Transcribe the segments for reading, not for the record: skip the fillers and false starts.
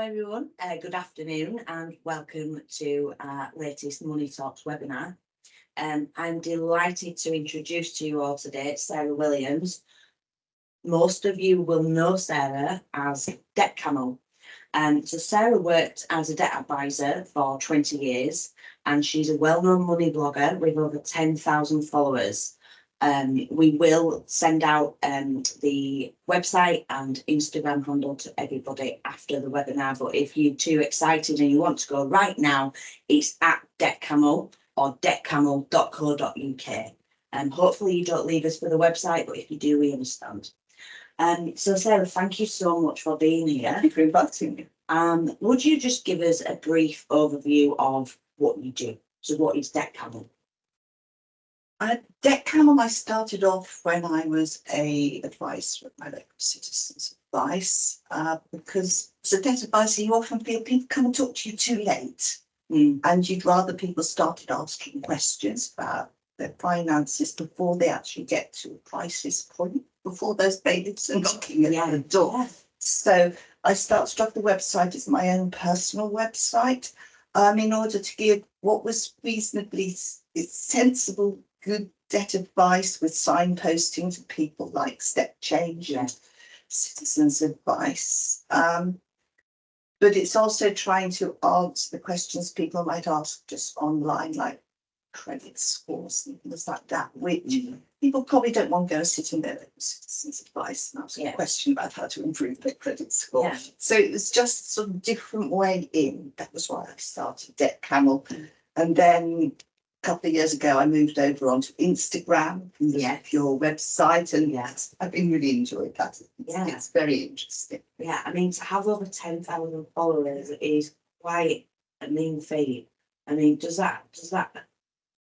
everyone, good afternoon and welcome to our latest Money Talks webinar. I'm delighted to introduce to you all today Sara Williams. Most of you will know Sara as Debt Camel. So Sara worked as a debt advisor for 20 years and she's a well-known money blogger with over 10,000 followers. We will send out the website and Instagram handle to everybody after the webinar. But if you're too excited and you want to go right now, it's at Debt Camel or debtcamel.co.uk. And hopefully you don't leave us for the website, but if you do, we understand. So Sara, thank you so much for being here. Thank you for inviting me. Would you just give us a brief overview of what you do? So what is Debt Camel? Debt Camel, I started off when I was a advisor at my local citizens advice, because as a debt advisor, you often feel people come and talk to you too late, and you'd rather people started asking questions about their finances before they actually get to a crisis point, before those bailiffs are knocking at the door. Yeah. So I started off the website as my own personal website, in order to give what was reasonably sensible, good debt advice with signposting to people like Step Change and Citizens Advice. But it's also trying to answer the questions people might ask just online, like credit scores and things like that, which people probably don't want to go and sit in their Citizens Advice and ask a question about how to improve their credit score. Yeah. So it was just a sort of different way in. That was why I started Debt Camel. And then couple of years ago, I moved over onto Instagram, your website, and I've been really enjoyed that. It's very interesting. Yeah, I mean, to have over 10,000 followers is quite a mean feat. I mean, do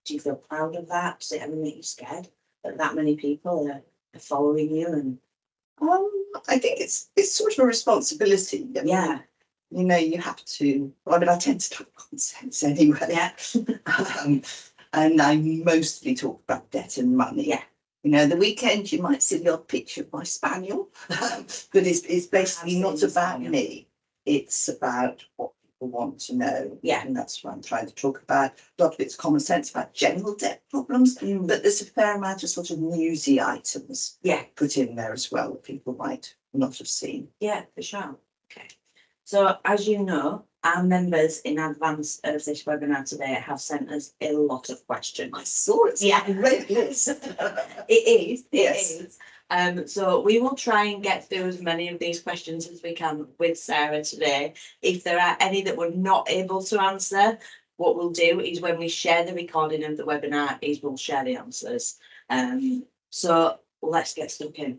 you feel proud of that? Does it ever make you scared that many people are following you? And I think it's sort of a responsibility. You know, you have to. I mean, I tend to talk nonsense anyway. Yeah. And I mostly talk about debt and money. Yeah. You know, the weekend you might see the odd picture of my spaniel, but it's basically not about me. It's about what people want to know. Yeah. And that's what I'm trying to talk about. A lot of it's common sense about general debt problems, but there's a fair amount of sort of newsy items put in there as well that people might not have seen. Yeah, for sure. Okay. So as you know, our members in advance of this webinar today have sent us a lot of questions. I saw it. Yeah, great list. It is. So we will try and get through as many of these questions as we can with Sara today. If there are any that we're not able to answer, what we'll do is when we share the recording of the webinar, we'll share the answers. So let's get stuck in.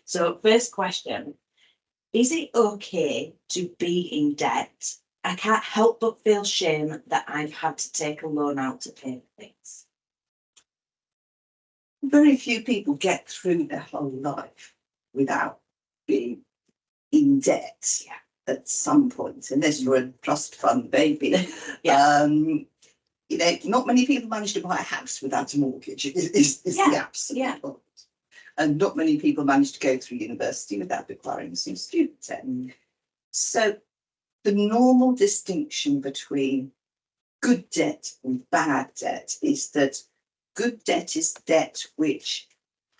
So first question. Is it okay to be in debt? I can't help but feel shame that I've had to take a loan out to pay for things. Very few people get through their whole life without being in debt at some point, unless you're a trust fund baby. You know, not many people manage to buy a house without a mortgage. Is the absolute point. And not many people manage to go through university without acquiring some student debt. So the normal distinction between good debt and bad debt is that good debt is debt which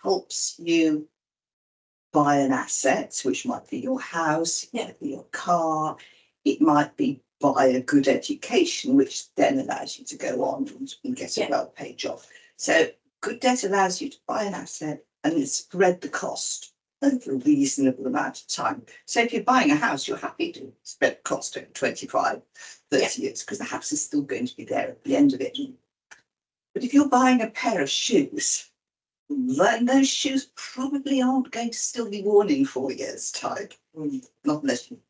helps you buy an asset, which might be your house, it might be your car, it might be buy a good education, which then allows you to go on and get a well-paid job. So good debt allows you to buy an asset and spread the cost over a reasonable amount of time. So if you're buying a house, you're happy to spread the cost over 25, 30 years, because the house is still going to be there at the end of it. But if you're buying a pair of shoes, then those shoes probably aren't going to still be worn in 4 years' time. Not unless you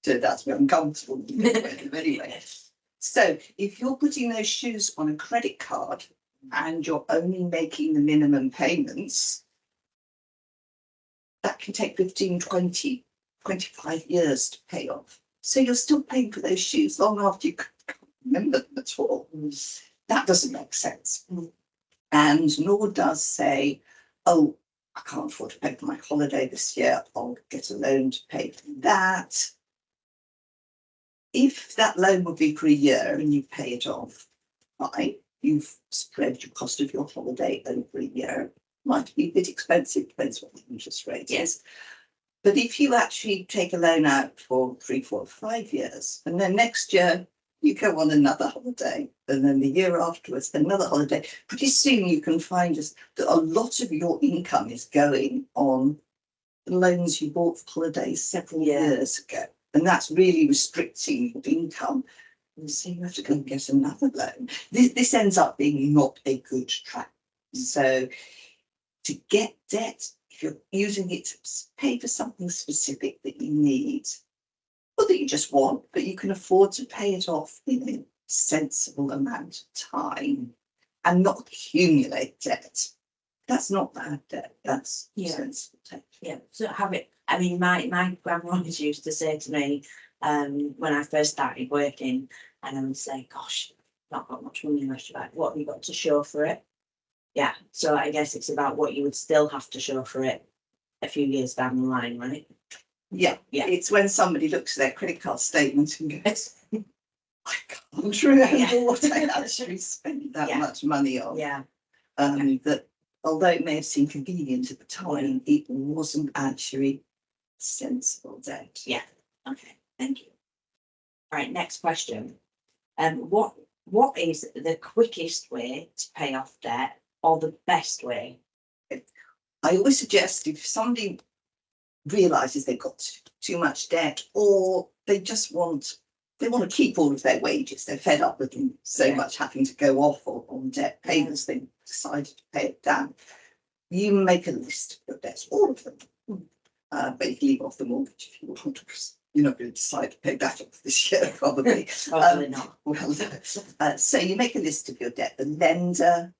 turned out to be uncomfortable. Anyway. So if you're putting those shoes on a credit card and you're only making the minimum payments, that can take 15, 20, 25 years to pay off. So you're still paying for those shoes long after you can't remember them at all. That doesn't make sense. And nor does say, oh, I can't afford to pay for my holiday this year, I'll get a loan to pay for that. if that loan would be for a year and you pay it off, fine, you've spread your cost of your holiday over a year. Might be a bit expensive, depends what the interest rate is. But if you actually take a loan out for 3, 4, 5 years, and then next year you go on another holiday, and then the year afterwards another holiday, pretty soon you can find that a lot of your income is going on the loans you bought for holidays several years ago. And that's really restricting your income. And so you have to go and get another loan. This ends up being not a good track. So to get debt, if you're using it to pay for something specific that you need, or that you just want, but you can afford to pay it off in a sensible amount of time and not accumulate debt. That's not bad debt. That's sensible debt. Yeah. So I mean, my grandma always used to say to me, when I first started working, and I would say, gosh, not got much money left. Like, what have you got to show for it? Yeah. So I guess it's about what you would still have to show for it a few years down the line, right? Yeah. It's when somebody looks at their credit card statement and goes, I can't remember what I actually spent that much money on. That although it may have seemed convenient at the time, it wasn't actually sensible debt. Yeah. Okay. Thank you. All right. Next question. What is the quickest way to pay off debt, or the best way? I always suggest if somebody realizes they've got too much debt, or they want to keep all of their wages, they're fed up with them so much having to go off on debt payments, they decided to pay it down. You make a list of your debts, all of them. But you can leave off the mortgage if you want, because you're not going to decide to pay that off this year, probably. Probably not. Well, so you make a list of your debt, the lender,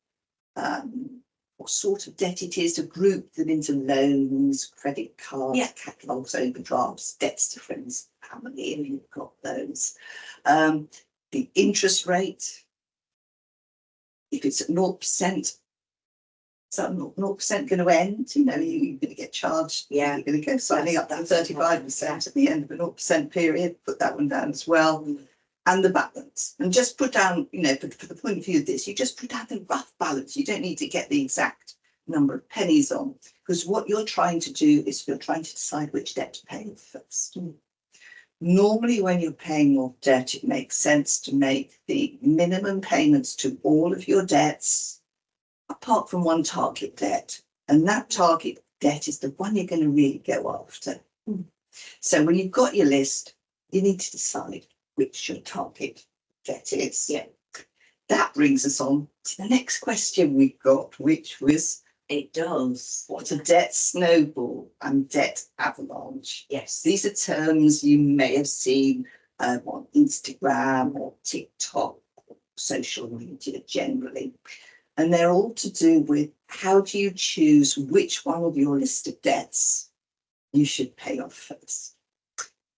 what sort of debt it is, to group them into loans, credit cards, catalogues, overdrafts, debts to friends, family, if you've got those. The interest rate, if it's at 0%, so 0% going to end? You know, you're going to get charged. You're going to go signing up to 35% at the end of a 0% period. Put that one down as well. And the balance. And just put down, you know, for the point of view of this, you just put down the rough balance. You don't need to get the exact number of pennies on, because what you're trying to do is you're trying to decide which debt to pay first. Normally, when you're paying off debt, it makes sense to make the minimum payments to all of your debts, apart from one target debt. And that target debt is the one you're going to really go after. So when you've got your list, you need to decide which your target debt is. That brings us on to the next question we've got, which was, what are debt snowball and debt avalanche? These are terms you may have seen on Instagram or TikTok, or social media generally. And they're all to do with, how do you choose which one of your list of debts you should pay off first?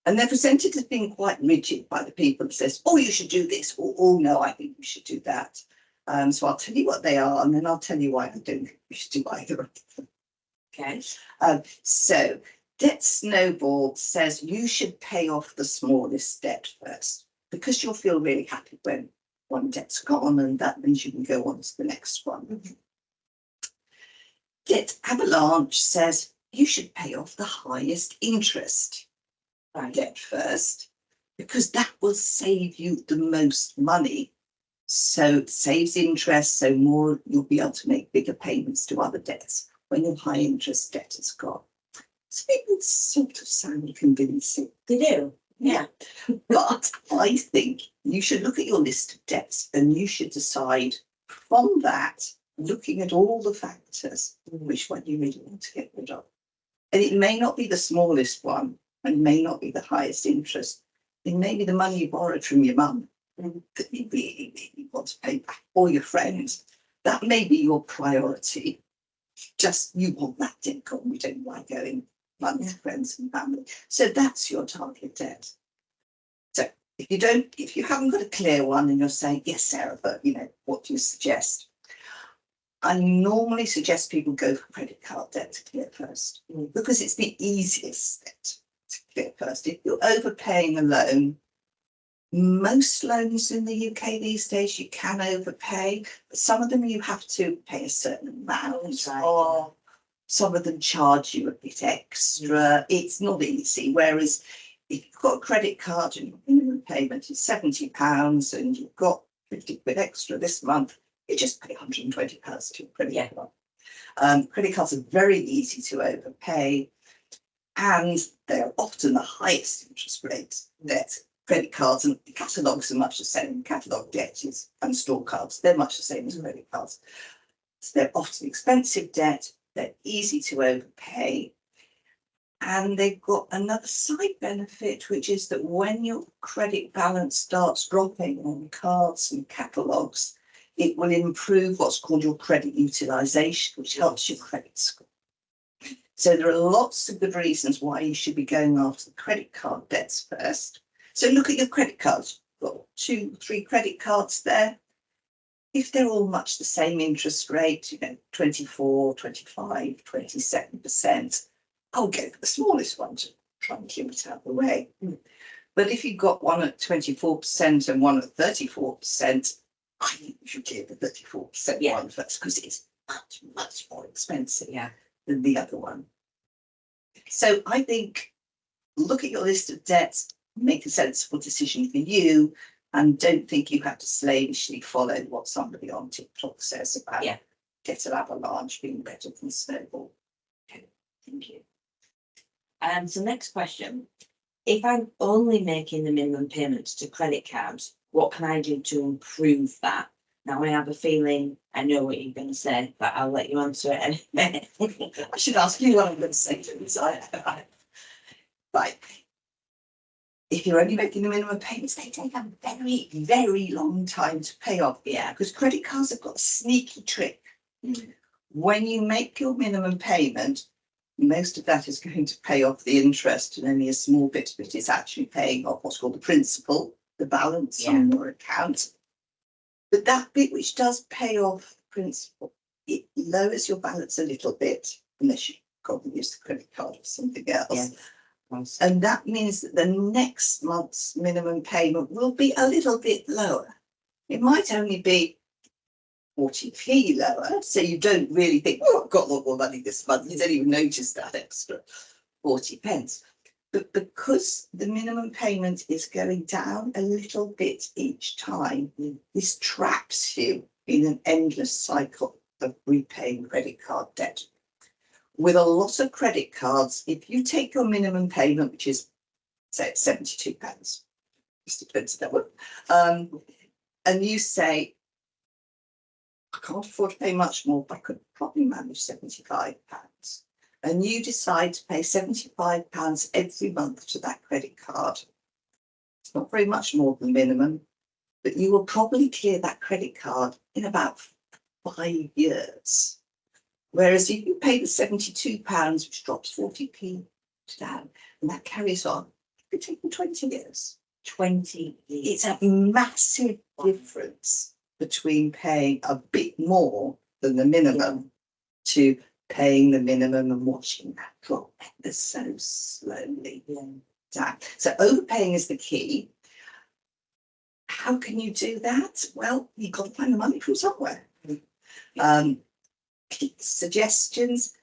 And they're presented as being quite rigid by the people that says, oh, you should do this, or oh no, I think you should do that. So I'll tell you what they are, and then I'll tell you why I don't think you should do either of them. Okay. So debt snowball says you should pay off the smallest debt first, because you'll feel really happy when one debt's gone, and that means you can go on to the next one. Debt avalanche says you should pay off the highest interest debt first, because that will save you the most money. So it saves interest, so more you'll be able to make bigger payments to other debts when your high interest debt is gone. So people sort of sound convincing. They do. But I think you should look at your list of debts, and you should decide from that, looking at all the factors, which one you really want to get rid of. And it may not be the smallest one, and may not be the highest interest. It may be the money you borrowed from your mum that you really, really want to pay back, or your friends. That may be your priority. Just you want that debt gone. We don't like going money to friends and family. So that's your target debt. So if you haven't got a clear one and you're saying, yes, Sarah, but you know, what do you suggest? I normally suggest people go for credit card debt to clear first, because it's the easiest debt to clear first. If you're overpaying a loan, Most loans in the UK these days, you can overpay, but some of them you have to pay a certain amount, or some of them charge you a bit extra. It's not easy. Whereas if you've got a credit card and your minimum payment is £70 and you've got 50 quid extra this month, you just pay £120 to your credit card. Credit cards are very easy to overpay, and they're often the highest interest rates that credit cards, and catalogues are much the same. Catalogue debt is, and store cards, they're much the same as credit cards. So they're often expensive debt, they're easy to overpay, and they've got another side benefit, which is that when your credit balance starts dropping on cards and catalogues, it will improve what's called your credit utilisation, which helps your credit score. So there are lots of good reasons why you should be going after the credit card debts first. So look at your credit cards. You've got 2, 3 credit cards there. If they're all much the same interest rate, 24, 25, 27%, I'll go for the smallest one to try and keep it out of the way. But if you've got one at 24% and one at 34%, I think you should get the 34% one first, because it's much, much more expensive than the other one. So I think look at your list of debts, make a sensible decision for you, and don't think you have to slavishly follow what somebody on TikTok says about get an Avalanche being better than Snowball. Okay, thank you. So next question. If I'm only making the minimum payments to credit cards, what can I do to improve that? Now, I have a feeling I know what you're going to say, but I'll let you answer it anyway. I should ask you what I'm going to say to this. Right. If you're only making the minimum payments, they take a very, very long time to pay off. Because credit cards have got a sneaky trick. When you make your minimum payment, most of that is going to pay off the interest, and only a small bit of it is actually paying off what's called the principal, the balance on your account. But that bit which does pay off the principal, it lowers your balance a little bit, unless you can't use the credit card or something else. And that means that the next month's minimum payment will be a little bit lower. It might only be 40p lower, so you don't really think, oh, I've got a lot more money this month. You don't even notice that extra 40 pence. But because the minimum payment is going down a little bit each time, this traps you in an endless cycle of repaying credit card debt. With a lot of credit cards, if you take your minimum payment, which is, say, it's £72, just depends on that one, and you say, I can't afford to pay much more, but I could probably manage £75. And you decide to pay £75 every month to that credit card. It's not very much more than minimum, but you will probably clear that credit card in about 5 years. Whereas if you pay the £72, which drops 40p down, and that carries on, it could take you 20 years. 20 years. It's a massive difference between paying a bit more than the minimum to paying the minimum and watching that drop ever so slowly down. So overpaying is the key. How can you do that? Well, you've got to find the money from somewhere. Suggestions: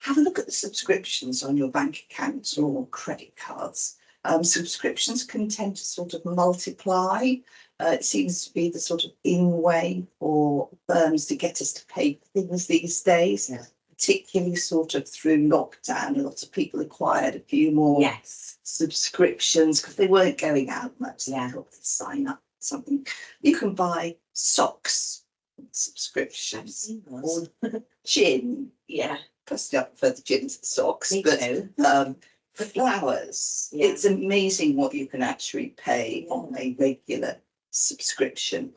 have a look at the subscriptions on your bank accounts or credit cards. Subscriptions can tend to sort of multiply. It seems to be the sort of in way for firms to get us to pay for things these days, particularly sort of through lockdown. A lot of people acquired a few more subscriptions because they weren't going out much. They thought they'd sign up for something. You can buy socks subscriptions or gin. Personally, I prefer the gin to the socks. But for flowers, it's amazing what you can actually pay on a regular subscription.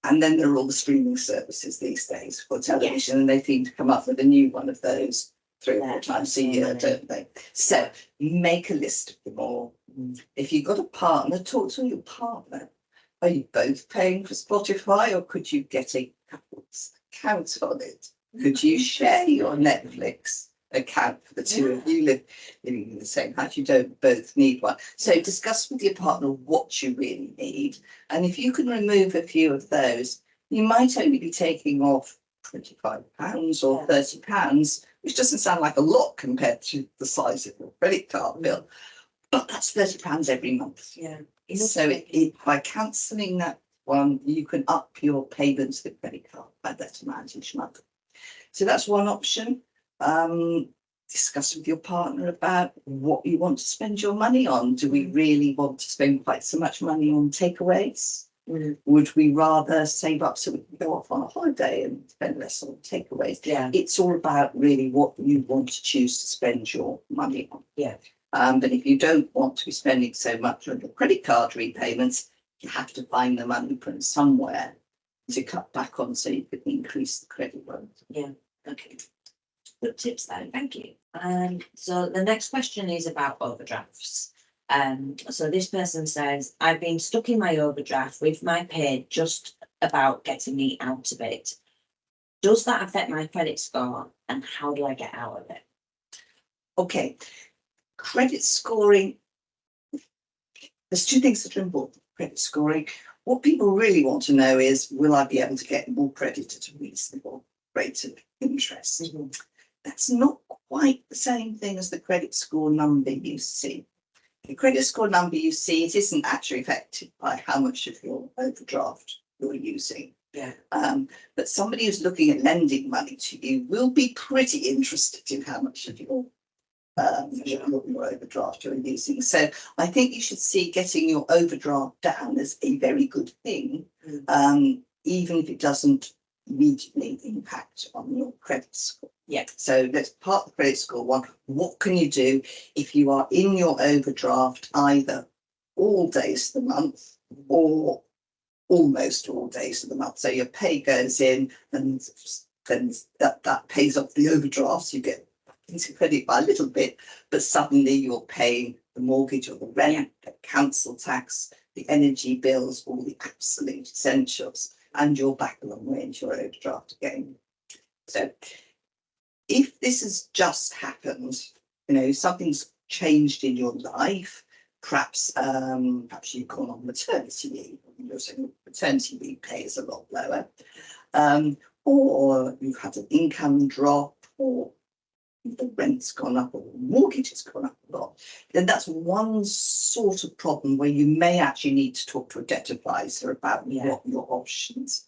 And then there are all the streaming services these days for television, and they seem to come up with a new one of those 3 or 4 times a year, don't they? So make a list of them all. If you've got a partner, talk to your partner. Are you both paying for Spotify, or could you get a couple's account on it? Could you share your Netflix account for the two of you living in the same house. You don't both need one. So discuss with your partner what you really need. And if you can remove a few of those, you might only be taking off £25 or £30, which doesn't sound like a lot compared to the size of your credit card bill. But that's £30 every month. Yeah. So by cancelling that one, you can up your payments with credit card by that amount each month. So that's one option. Discuss with your partner about what you want to spend your money on. Do we really want to spend quite so much money on takeaways? Would we rather save up so we can go off on a holiday and spend less on takeaways? Yeah. It's all about really what you want to choose to spend your money on. Yeah. But if you don't want to be spending so much on your credit card repayments, you have to find the money from somewhere to cut back on so you can increase the credit load. Yeah. Okay. Good tips there. Thank you. So the next question is about overdrafts. So this person says, I've been stuck in my overdraft with my pay just about getting me out of it. Does that affect my credit score, and how do I get out of it? Okay. Credit scoring. There's two things that are important. Credit scoring. What people really want to know is, will I be able to get more credit at a reasonable rate of interest? That's not quite the same thing as the credit score number you see. The credit score number you see, it isn't actually affected by how much of your overdraft you're using. Yeah. But somebody who's looking at lending money to you will be pretty interested in how much of your overdraft you're using. So I think you should see getting your overdraft down as a very good thing, even if it doesn't immediately impact on your credit score. Yeah. So let's part the credit score one. What can you do if you are in your overdraft either all days of the month or almost all days of the month? So your pay goes in and then that pays off the overdraft. So you get into credit by a little bit, but suddenly you're paying the mortgage or the rent, the council tax, the energy bills, all the absolute essentials, and you're back a long way into your overdraft again. So if this has just happened, something's changed in your life, perhaps you've gone on maternity leave, you're saying maternity leave pay is a lot lower, or you've had an income drop, or the rent's gone up, or the mortgage has gone up a lot, then that's one sort of problem where you may actually need to talk to a debt advisor about what your options.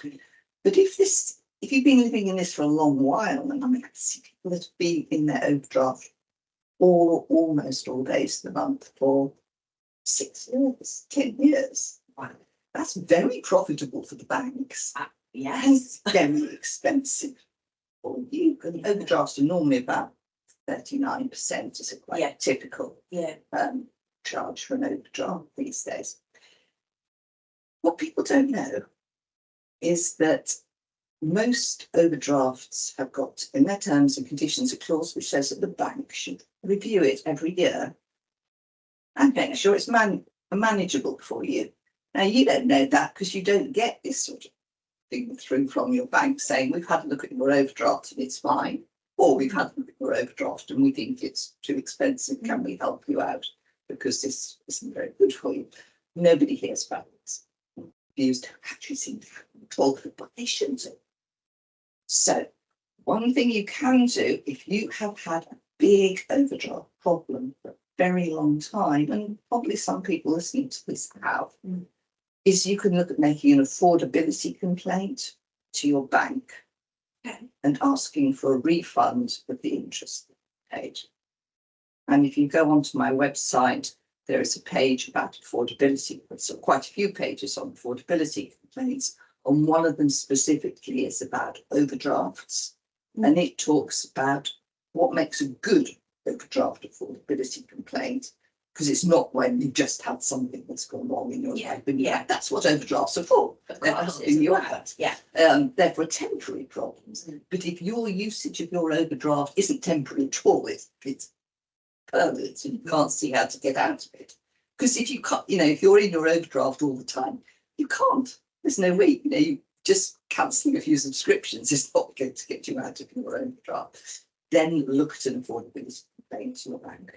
But if you've been living in this for a long while, and I see people that have been in their overdraft almost all days of the month for 6 years, 10 years. Wow. That's very profitable for the banks. Yes. And very expensive for you. And overdrafts are normally about 39%, is a quite typical charge for an overdraft these days. What people don't know is that most overdrafts have got in their terms and conditions a clause which says that the bank should review it every year and make sure it's manageable for you. Now, you don't know that because you don't get this sort of thing through from your bank saying, we've had a look at your overdraft and it's fine, or we've had a look at your overdraft and we think it's too expensive. Can we help you out? Because this isn't very good for you. Nobody hears about this. Reviews don't actually seem to happen at all, but they shouldn't do. So one thing you can do if you have had a big overdraft problem for a very long time, and probably some people listening to this have, is you can look at making an affordability complaint to your bank and asking for a refund of the interest paid. And if you go onto my website, there is a page about affordability. So quite a few pages on affordability complaints. And one of them specifically is about overdrafts. And it talks about what makes a good overdraft affordability complaint, because it's not when you just had something that's gone wrong in your life. And that's what overdrafts are for. They're helping you out. They're for temporary problems. But if your usage of your overdraft isn't temporary at all, it's permanent and you can't see how to get out of it. Because if you can't, if you're in your overdraft all the time, you can't. There's no way, you just cancelling a few subscriptions is not going to get you out of your overdraft. then look at an affordability complaint to your bank.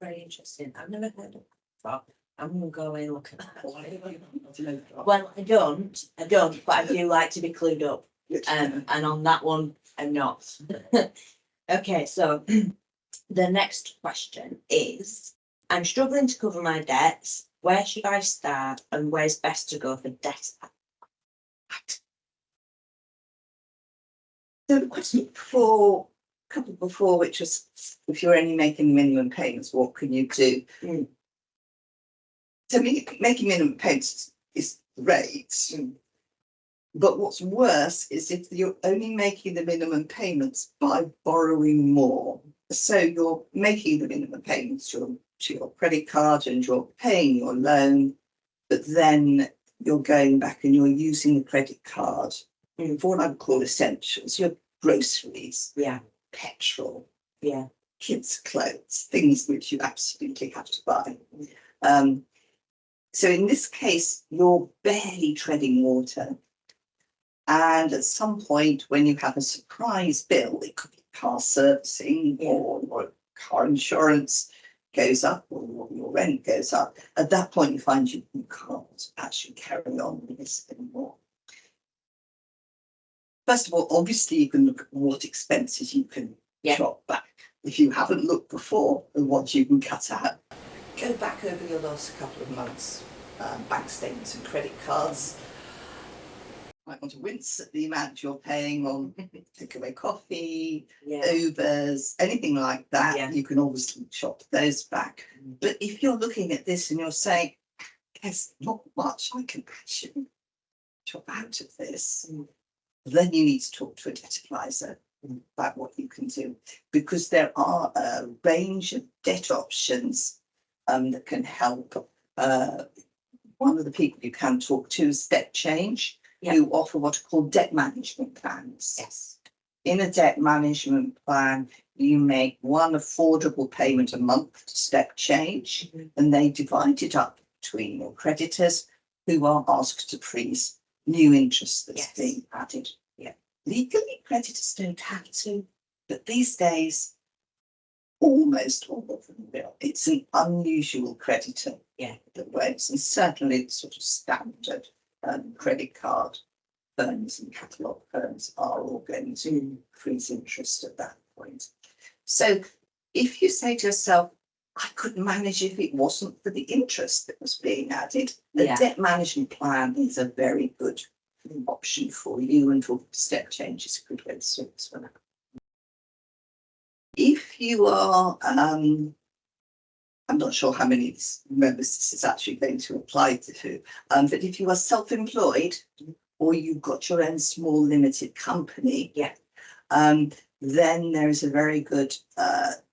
Very interesting. I've never heard of that before. I'm going to go away and look at that. Well, Well, I don't, but I do like to be clued up. And on that one, I'm not. Okay, so the next question is, I'm struggling to cover my debts. Where should I start and where's best to go for debt? So the question before, a couple before, which was if you're only making minimum payments, what can you do? Mm. So making minimum payments is great. But what's worse is if you're only making the minimum payments by borrowing more. So you're making the minimum payments to your credit card and you're paying your loan, but then you're going back and you're using the credit card for what I would call essentials, your groceries, Yeah, petrol, yeah, kids' clothes, things which you absolutely have to buy. So in this case, you're barely treading water. And at some point, when you have a surprise bill, it could be car servicing or car insurance goes up or your rent goes up. At that point, you find you can't actually carry on with this anymore. First of all, obviously, you can look at what expenses you can chop back. If you haven't looked before, and what you can cut out. Go back over your last couple of months, bank statements and credit cards. You might want to wince at the amount you're paying on takeaway coffee, Ubers, anything like that. Yeah. You can obviously chop those back. But if you're looking at this and you're saying, there's not much I can actually chop out of this, then you need to talk to a debt advisor about what you can do, because there are a range of debt options that can help. One of the people you can talk to is Debt Change, who offer what are called debt management plans. yes, In a debt management plan, you make one affordable payment a month to Step Change, and they divide it up between your creditors, who are asked to freeze new interest that's being added. Legally, creditors don't have to, but these days, almost all of them will. It's an unusual creditor that works, and certainly the sort of standard credit card firms and catalogue firms are all going to freeze interest at that point. So if you say to yourself, I couldn't manage if it wasn't for the interest that was being added, the debt management plan is a very good option for you, and for Step Change is a good way to source for that. If you are, I'm not sure how many members this is actually going to apply to, but if you are self-employed or you've got your own small limited company, then there is a very good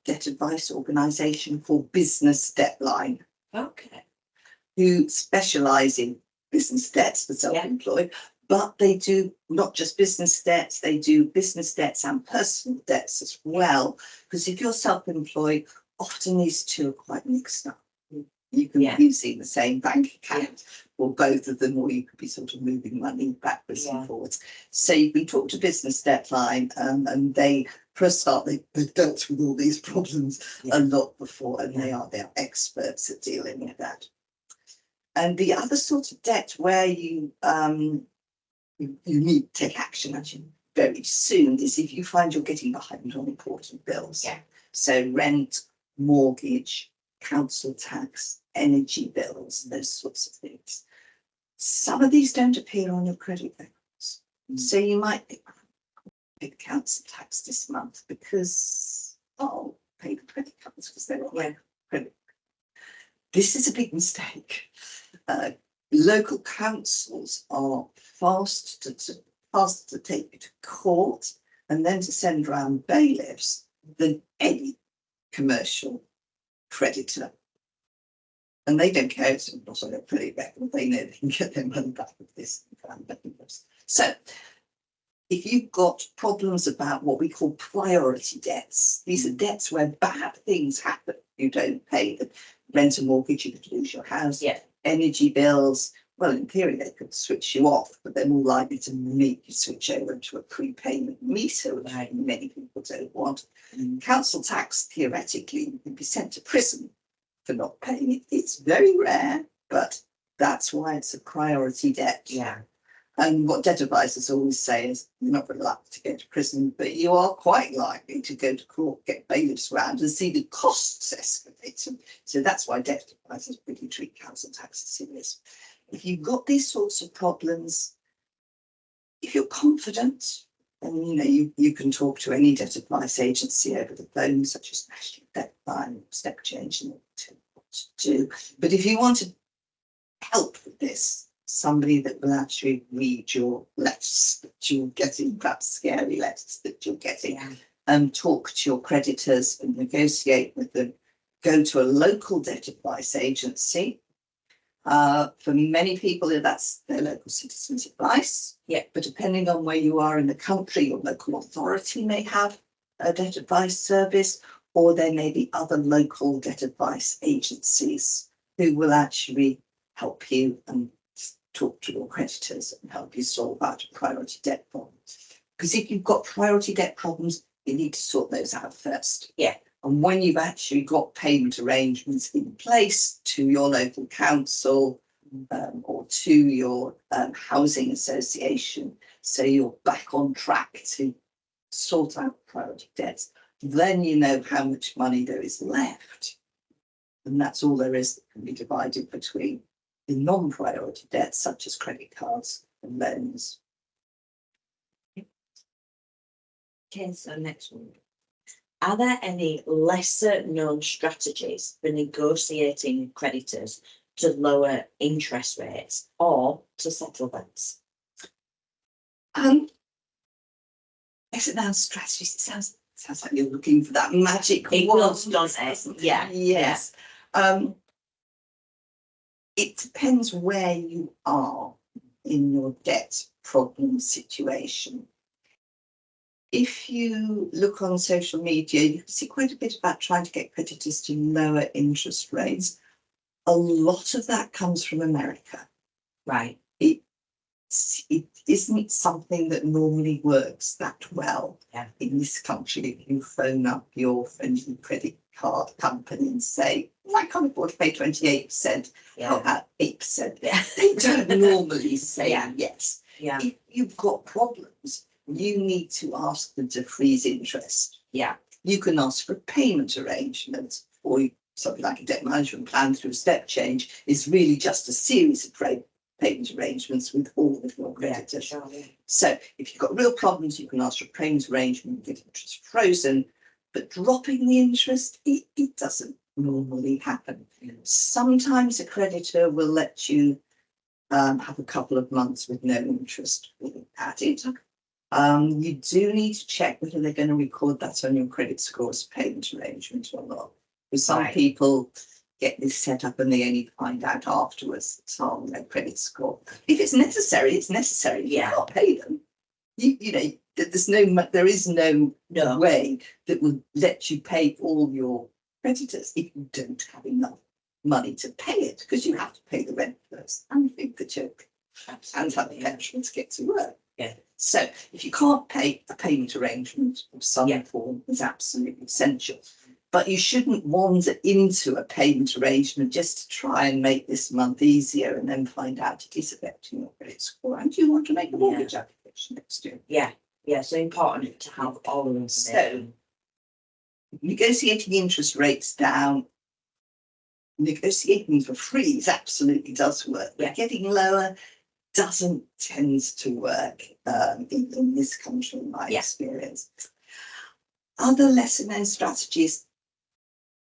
debt advice organisation called Business Debtline, who specialise in business debts for self-employed. But they do not just business debts, they do business debts and personal debts as well. Because if you're self-employed, often these two are quite mixed up. You can be using the same bank account for both of them, or you could be sort of moving money backwards and forwards. So you can talk to Business Debtline, and they, for a start, they've dealt with all these problems a lot before, and they're experts at dealing with that. And the other sort of debt where you need to take action actually very soon is if you find you're getting behind on important bills. So rent, mortgage, council tax, energy bills, those sorts of things. Some of these don't appear on your credit records. So you might think, pay the council tax this month because I'll pay the credit cards because they're on my credit. This is a big mistake. Local councils are fast to take you to court and then to send around bailiffs than any commercial creditor. And they don't care if it's not on their credit record. They know they can get their money back with this. So if you've got problems about what we call priority debts, these are debts where bad things happen. You don't pay the rent and mortgage, you could lose your house. Energy bills, well, in theory, they could switch you off, but they're more likely to make you switch over to a prepayment meter, which many people don't want. Council tax, theoretically, you could be sent to prison for not paying it. It's very rare, but that's why it's a priority debt. Yeah. And what debt advisors always say is you're not very likely to go to prison, but you are quite likely to go to court, get bailiffs around and see the costs escalate. So that's why debt advisors really treat council tax serious. If you've got these sorts of problems, if you're confident, and you can talk to any debt advice agency over the phone, such as National Debt Line, Step Change, and what to do. But if you want to help with this, somebody that will actually read your letters that you're getting, perhaps scary letters that you're getting, and talk to your creditors and negotiate with them. Go to a local debt advice agency. For many people, that's their local citizens advice. Yeah. But depending on where you are in the country, your local authority may have a debt advice service, or there may be other local debt advice agencies who will actually help you and talk to your creditors and help you solve out a priority debt problem. Because if you've got priority debt problems, you need to sort those out first. Yeah. And when you've actually got payment arrangements in place to your local council or to your housing association, so you're back on track to sort out priority debts, then you know how much money there is left. And that's all there is that can be divided between the non-priority debts, such as credit cards and loans. Okay, so next one. Are there any lesser known strategies for negotiating creditors to lower interest rates or to settle debts? Lesser known strategies, it sounds like you're looking for that magic It wand, does, doesn't it? Yeah. Yes. It depends where you are in your debt problem situation. If you look on social media, you can see quite a bit about trying to get creditors to lower interest rates. A lot of that comes from America. Right. It isn't something that normally works that well in this country. If you phone up your friendly credit card company and say, I can't afford to pay 28%, how about 8%? They don't normally say yes. Yeah. If you've got problems, you need to ask them to freeze interest. Yeah. You can ask for payment arrangements, or something like a debt management plan through a step change is really just a series of payment arrangements with all of your creditors. Sure, So if you've got real problems, you can ask for a payment arrangement, get interest frozen, but dropping the interest, it doesn't normally happen. Sometimes a creditor will let you have a couple of months with no interest added. You do need to check whether they're going to record that on your credit score as payment arrangement or not. Because some people get this set up and they only find out afterwards it's on their credit score. If it's necessary, it's necessary. You can't pay them. There is no way that will let you pay all your creditors if you don't have enough money to pay it, because you have to pay the rent first and feed the children and have the petrol to get to work. Yeah. So if you can't pay, a payment arrangement of some form is absolutely essential. But you shouldn't wander into a payment arrangement just to try and make this month easier and then find out it is affecting your credit score and you want to make a mortgage application next year. Yeah, so important to have all of them. So negotiating interest rates down, negotiating for free absolutely does work. But getting lower doesn't tend to work in this country, in my experience. Other lesser known strategies,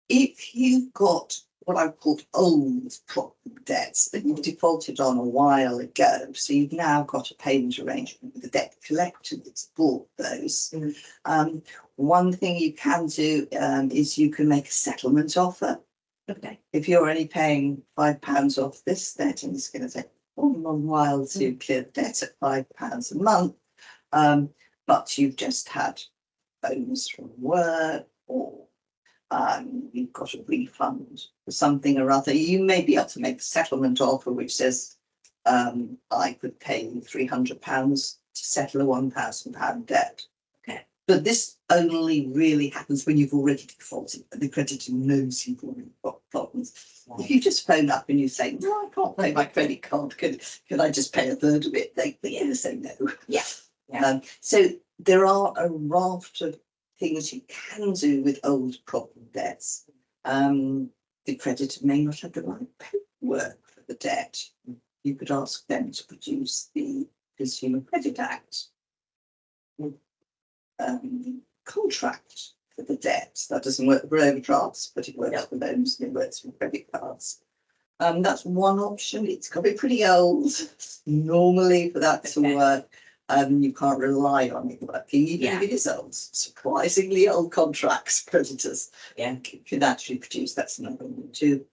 if you've got what I've called old problem debts that you've defaulted on a while ago, so you've now got a payment arrangement with the debt collector that's bought those. One thing you can do is you can make a settlement offer. Okay. If you're only paying £5 off this debt and it's going to take a long while to clear the debt at £5 a month, but you've just had bonus from work or you've got a refund for something or other, you may be able to make a settlement offer which says I could pay you £300 to settle a £1,000 debt. Okay. But this only really happens when you've already defaulted and the creditor knows you've already got problems. Right. If you just phone up and you say, no, I can't pay my credit card, can I just pay a third of it? They're going to say no. Yeah. Yeah. So there are a raft of things you can do with old problem debts. The creditor may not have the right paperwork for the debt. You could ask them to produce the Consumer Credit Act contract for the debt. That doesn't work for overdrafts, but it works for loans and it works for credit cards. That's one option. It's got to be pretty old normally for that to work. You can't rely on it working, even if it is old. Surprisingly old contracts, creditors can actually produce. That's another one too.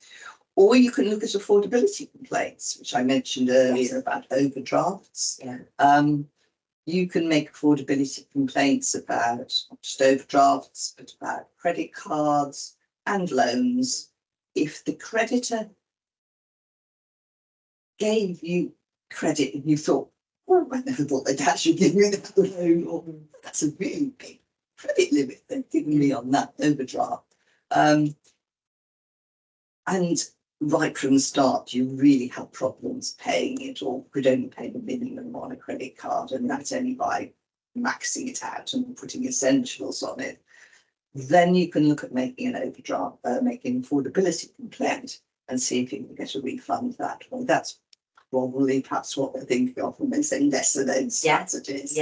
Or you can look at affordability complaints, which I mentioned earlier about overdrafts. You can make affordability complaints about not just overdrafts, but about credit cards and loans. If the creditor gave you credit and you thought, oh, I never thought they'd actually give me that loan, or that's a really big credit limit they've given me on that overdraft. And right from the start, you really have problems paying it, or could only pay the minimum on a credit card, and that's only by maxing it out and putting essentials on it. Then you can look at making an overdraft, making an affordability complaint, and see if you can get a refund that way. That's probably perhaps what they're thinking of when they say lesser known strategies.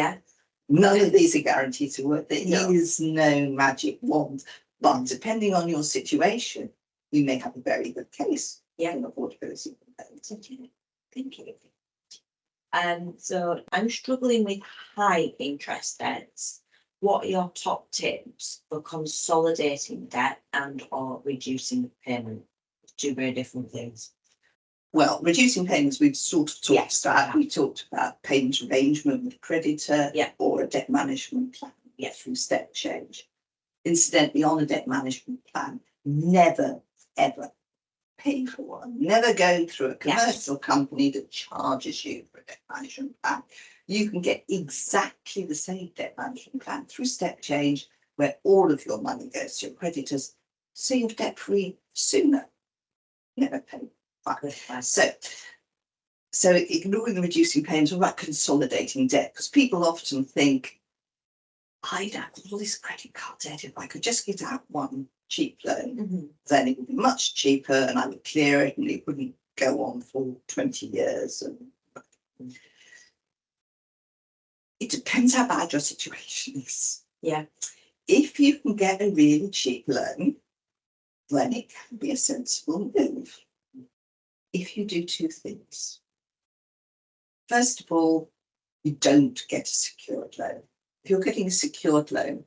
None of these are guaranteed to work. There is no magic wand, but depending on your situation, you may have a very good case in affordability complaint. Thank you. So I'm struggling with high interest debts. What are your top tips for consolidating debt and or reducing payment? Two very different things. Well, reducing payments, we've sort of talked about. We talked about payment arrangement with a creditor or a debt management plan through step change. Incidentally, on a debt management plan, never, ever pay for one. Never go through a commercial company that charges you for a debt management plan. You can get exactly the same debt management plan through step change, where all of your money goes to your creditors, so you're debt free sooner. Never pay. So ignoring the reducing payments, what about consolidating debt? Because people often think, I'd have all this credit card debt. If I could just get out one cheap loan, then it would be much cheaper and I would clear it and it wouldn't go on for 20 years. And it depends how bad your situation is. If you can get a really cheap loan, then it can be a sensible move. If you do two things. First of all, you don't get a secured loan. If you're getting a secured loan,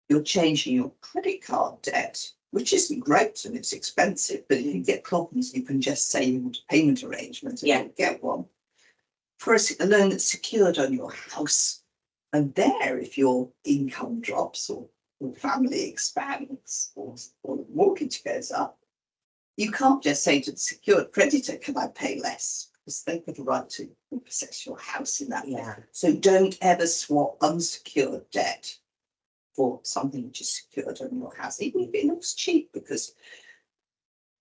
you're changing your credit card debt, which isn't great and it's expensive, but if you get problems, you can just say you want a payment arrangement and you'll get one. For a loan that's secured on your house, and there, if your income drops or family expands or the mortgage goes up, you can't just say to the secured creditor, can I pay less? Because they've got a right to possess your house in that way. So don't ever swap unsecured debt for something which is secured on your house, even if it looks cheap, because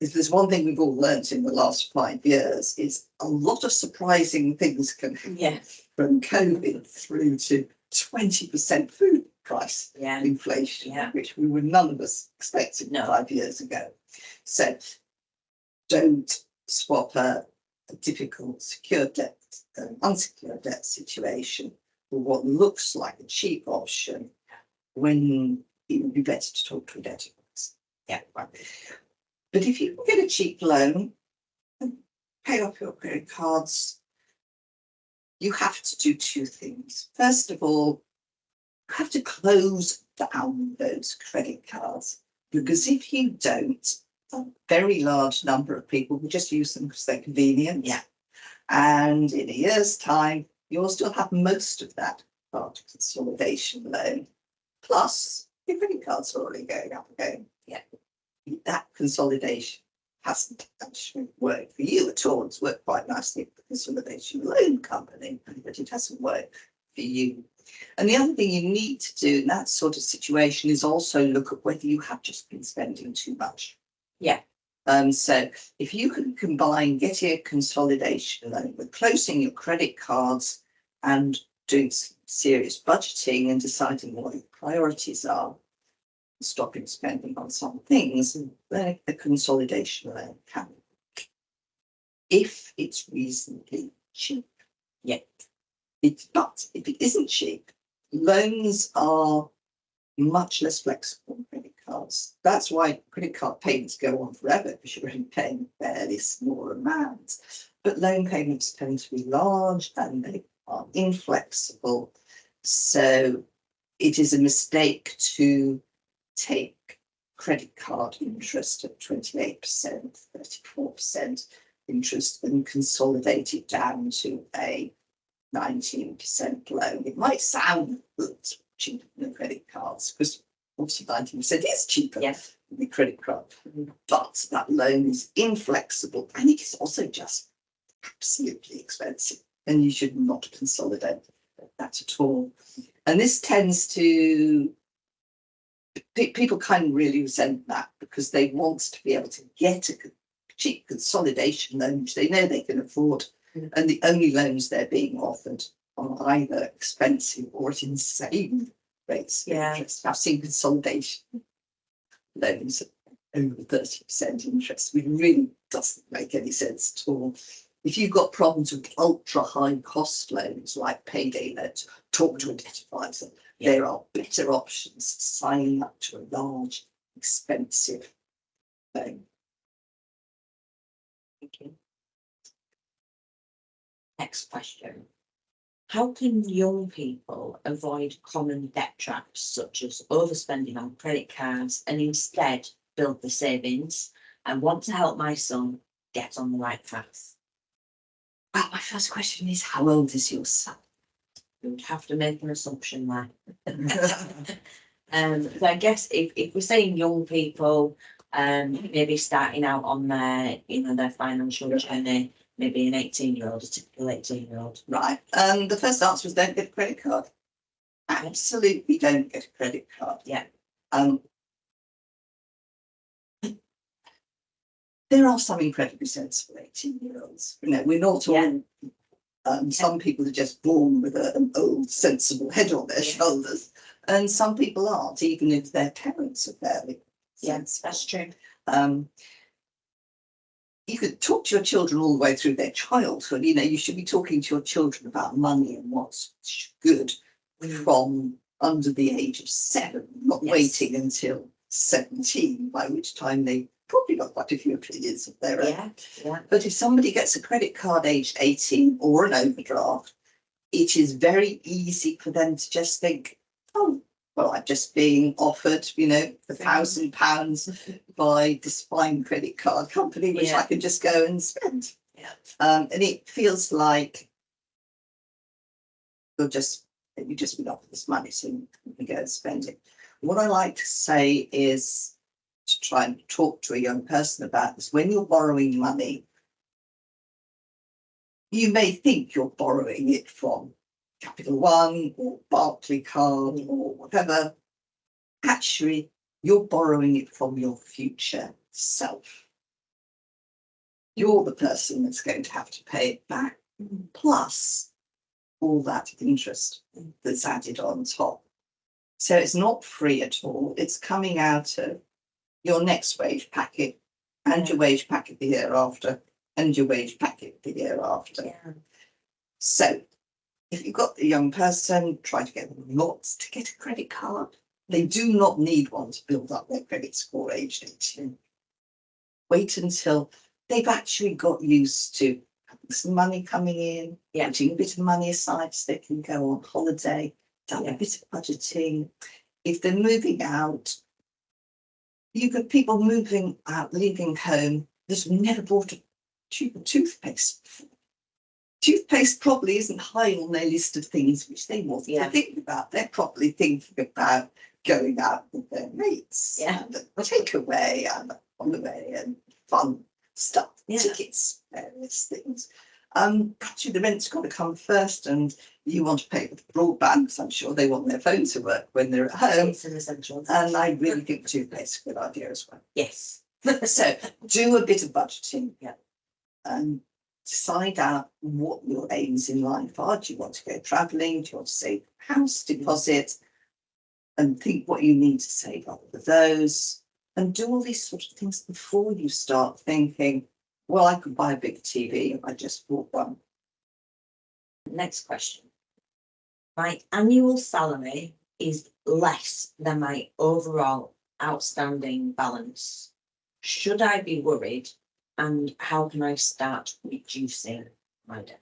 if there's one thing we've all learned in the last 5 years is a lot of surprising things can happen from COVID through to 20% food price inflation, which we were none of us expecting 5 years ago. So don't swap a difficult secured debt, unsecured debt situation for what looks like a cheap option when it would be better to talk to a debtor. But if you can get a cheap loan and pay off your credit cards, you have to do two things. First of all, you have to close down those credit cards, because if you don't, a very large number of people will just use them because they're convenient. And in a year's time, you'll still have most of that card consolidation loan. Plus, your credit cards are already going up again. That consolidation hasn't actually worked for you at all. It's worked quite nicely for the consolidation loan company, but it hasn't worked for you. And the other thing you need to do in that sort of situation is also look at whether you have just been spending too much. Yeah. So if you can combine getting a consolidation loan with closing your credit cards and doing some serious budgeting and deciding what your priorities are, stopping spending on some things, and then the consolidation loan can work if it's reasonably cheap. Yeah. But if it isn't cheap, loans are much less flexible than credit cards. That's why credit card payments go on forever, because you're only paying a fairly small amount. But loan payments tend to be large and they are inflexible. So it is a mistake to take credit card interest at 28%, 34% interest and consolidate it down to a 19% loan. It might sound cheaper than credit cards, because obviously 19% is cheaper than the credit card, but that loan is inflexible and it is also just absolutely expensive, and you should not consolidate that at all. And this tends to, people kind of really resent that, because they want to be able to get a cheap consolidation loan which they know they can afford. And the only loans they're being offered are either expensive or at insane rates of interest. I've seen consolidation loans at over 30% interest, which really doesn't make any sense at all. If you've got problems with ultra high cost loans like payday loans, talk to a debt advisor. There are better options signing up to a large, expensive loan. Thank you. Next question. How can young people avoid common debt traps such as overspending on credit cards and instead build the savings and want to help my son get on the right path? Well, my first question is, how old is your son? We would have to make an assumption there. So I guess if we're saying young people, maybe starting out on their, their financial journey, maybe an 18-year-old, a typical 18-year-old. Right. The first answer was don't get a credit card. Absolutely don't get a credit card. Yeah. There are some incredibly sensible 18-year-olds. We're not all. Some people are just born with an old, sensible head on their shoulders, and some people aren't, even if their parents are fairly sensible. That's true. You could talk to your children all the way through their childhood. You should be talking to your children about money and what's good from under the age of 7, not waiting until 17, by which time they probably got quite a few opinions of their own. But if somebody gets a credit card aged 18 or an overdraft, it is very easy for them to just think, oh, well, I'm just being offered, £1,000 by this fine credit card company, which I can just go and spend. And it feels like you've just been offered this money, so you can go and spend it. What I like to say is to try and talk to a young person about this. When you're borrowing money, you may think you're borrowing it from Capital One or Barclaycard or whatever. Actually, you're borrowing it from your future self. You're the person that's going to have to pay it back, plus all that interest that's added on top. So it's not free at all. It's coming out of your next wage packet and your wage packet the year after and your wage packet the year after. So if you've got a young person, try to get them not to get a credit card. They do not need one to build up their credit score aged 18. Wait until they've actually got used to having some money coming in, putting a bit of money aside so they can go on holiday, done a bit of budgeting. If they're moving out, you've got people moving out, leaving home that have never bought a tube of toothpaste before. Toothpaste probably isn't high on their list of things which they want to think about. They're probably thinking about going out with their mates and a takeaway and on the way and fun stuff, tickets, various things. Actually, the rent's got to come first, and you want to pay for the broadband, because I'm sure they want their phone to work when they're at home. It's an essential. And I really think toothpaste is a good idea as well. Yes. So do a bit of budgeting. Yeah. And decide out what your aims in life are. Do you want to go travelling? Do you want to save house deposit? And think what you need to save up for those. And do all these sort of things before you start thinking, well, I could buy a big TV if I just bought one. Next question. My annual salary is less than my overall outstanding balance. Should I be worried? And how can I start reducing my debt?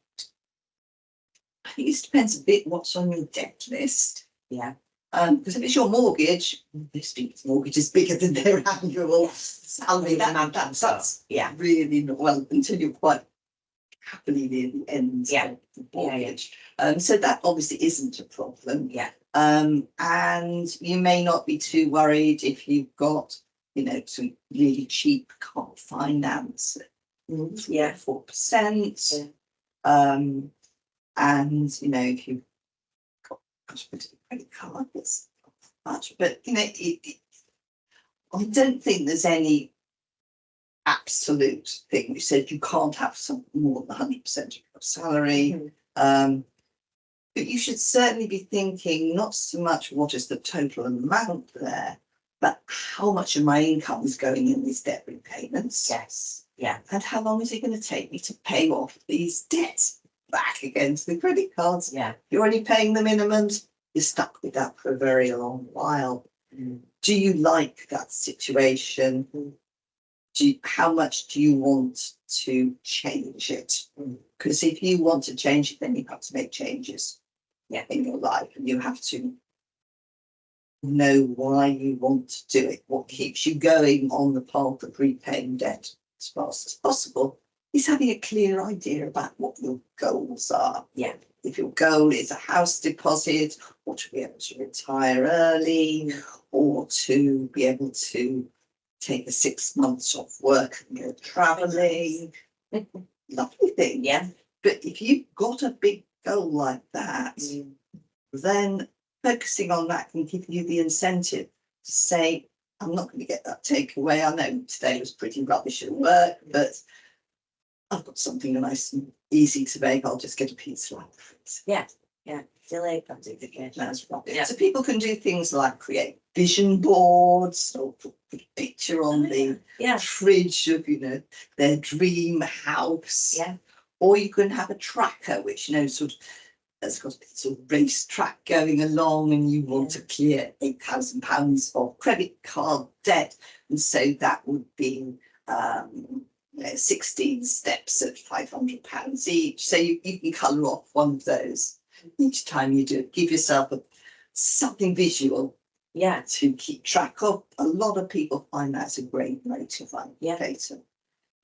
I think it depends a bit what's on your debt list. Yeah. Because if it's your mortgage, this people's mortgage is bigger than their annual salary. That's really not well until you're quite happily near the end of the mortgage. So that obviously isn't a problem. Yeah. And you may not be too worried if you've got, you know, some really cheap car finance at 4%. And you know, if you've got a credit card, it's not much, but you know, I don't think there's any absolute thing. We said you can't have something more than 100% of your salary. But you should certainly be thinking not so much what is the total amount there, but how much of my income is going in these debt repayments. Yes. Yeah. And how long is it going to take me to pay off these debts back against the credit cards? Yeah. If you're only paying the minimums, you're stuck with that for a very long while. Do you like that situation? How much do you want to change it? Because if you want to change it, then you have to make changes in your life, and you have to know why you want to do it. What keeps you going on the path of repaying debt as fast as possible is having a clear idea about what your goals are. Yeah. If your goal is a house deposit, or to be able to retire early, or to be able to take the 6 months off work and go travelling, lovely thing. Yeah. But if you've got a big goal like that, then focusing on that can give you the incentive to say, I'm not going to get that takeaway. I know today was pretty rubbish at work, but I've got something nice and easy to make. I'll just get a pizza out of the freezer. Yeah. Yeah. Delay gratification. That's right. Yeah. So people can do things like create vision boards, or put a picture on the fridge of, you know, their dream house. Yeah. Or you can have a tracker, which, you know, sort of has got a sort of race track going along, and you want to clear £8,000 of credit card debt. And so that would be 16 steps at £500 each. So you can colour off one of those each time you do it. Give yourself something visual to keep track of. A lot of people find that's a great motivator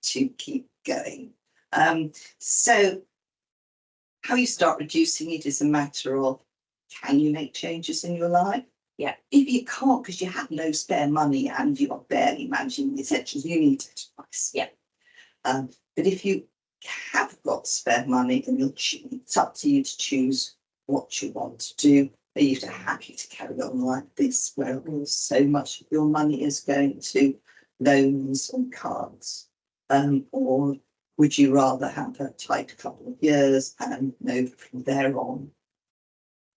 to keep going. So how you start reducing it is a matter of, can you make changes in your life? Yeah. If you can't because you have no spare money and you are barely managing the essentials, you need advice. Yeah. But if you have got spare money, then it's up to you to choose what you want to do. Are you happy to carry on like this, where so much of your money is going to loans and cards? Or would you rather have a tight couple of years and know from there on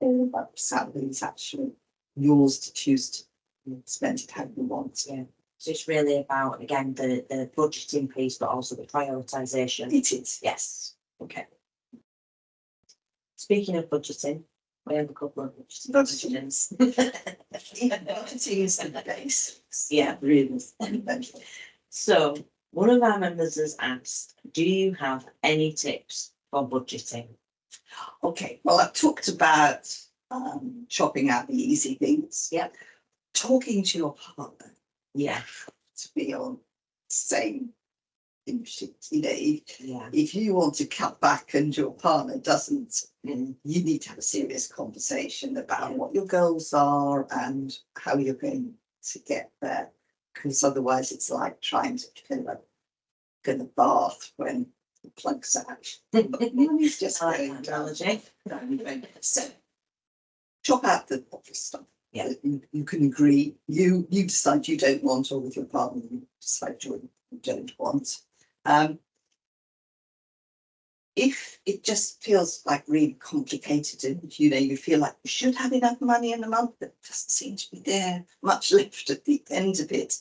all that salary is actually yours to choose to spend it how you want? Yeah. So it's really about, again, the budgeting piece, but also the prioritisation. It is. Yes. Okay. Speaking of budgeting, we have a couple of budgeting questions. Budgeting is the basics. Yeah, really. So one of our members has asked, do you have any tips for budgeting? Okay, well, I've talked about chopping out the easy things. Yeah. Talking to your partner. Yeah. To be on the same sheet. You know, if you want to cut back and your partner doesn't, you need to have a serious conversation about what your goals are and how you're going to get there. Because otherwise it's like trying to kill a in the bath when the plug's out. Money's just I like going that down. analogy. So chop out the obvious stuff. Yeah. You can agree. You decide you don't want, or with your partner you decide you don't want. If it just feels like really complicated and you feel like you should have enough money in the month, but doesn't seem to be there much left at the end of it.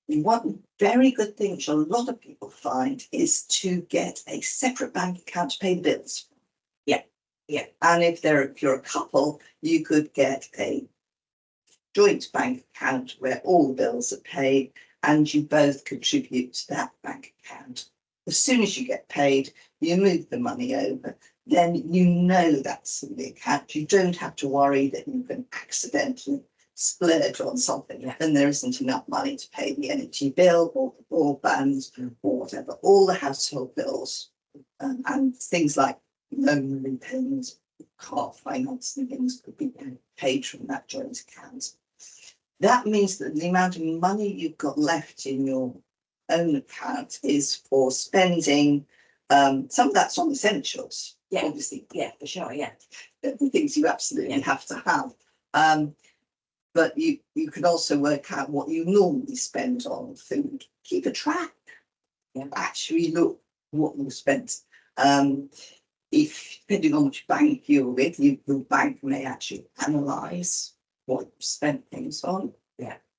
One very good thing which a lot of people find is to get a separate bank account to pay the bills. Yeah. And if you're a couple, you could get a joint bank account where all the bills are paid and you both contribute to that bank account. As soon as you get paid, you move the money over, then you know that's in the account. You don't have to worry that you can accidentally splurge on something and there isn't enough money to pay the energy bill or the broadband or whatever. All the household bills and things like loan repayments, car finance and things could be paid from that joint account. That means that the amount of money you've got left in your own account is for spending. Some of that's on essentials, obviously. Yeah, for sure. Yeah, the things you absolutely have to have. But you can also work out what you normally spend on food. Keep a track. Actually look what you spent. If depending on which bank you're with, your bank may actually analyse what you spent things on.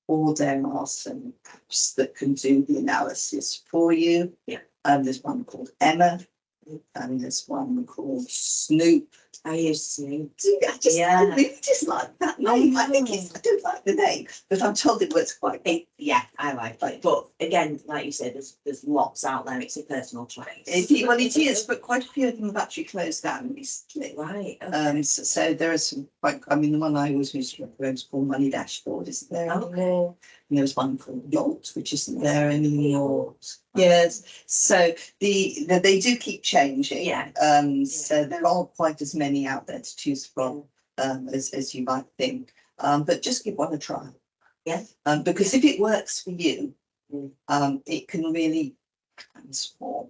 Or there are some apps that can do the analysis for you. There's one called Emma, and there's one called Snoop. I use Snoop. I just like that name. I don't like the name, but I'm told it works quite well. Yeah, I like it. But again, like you said, there's lots out there. It's a personal choice. It is, but quite a few of them have actually closed down recently. Right. Okay. So there are some quite. I mean, the one I always used to recommend is called Money Dashboard. Isn't there anymore? And there's one called Yacht, which isn't there anymore. Yes. So they do keep changing. So there aren't quite as many out there to choose from as you might think. But just give one a try. Because if it works for you, it can really transform